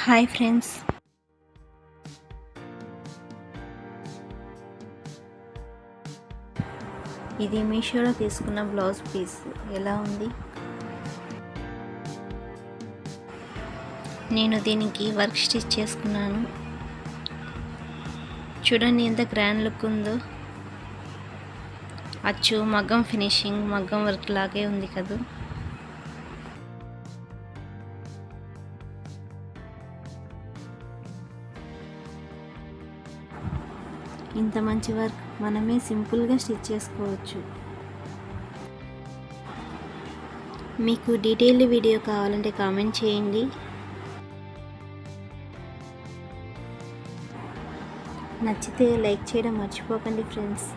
Hi friends, ఇది మీషోలో తీసుకున్న బ్లౌజ్ పీస్ ఎలా ఉంది. నేను దీనికి వర్క్ స్టిచ్ చేసుకున్నాను. చూడండి ఎంత గ్రాండ్ లుక్ ఉందో. అచ్చు మగ్గం ఫినిషింగ్, మగ్గం వర్క్ లాగే ఉంది కదా. ఇంత మంచి వర్క్ మనమే సింపుల్గా స్టిచ్ చేసుకోవచ్చు. మీకు డీటెయిల్డ్ వీడియో కావాలంటే కామెంట్ చేయండి. నచ్చితే లైక్ చేయడం మర్చిపోకండి ఫ్రెండ్స్.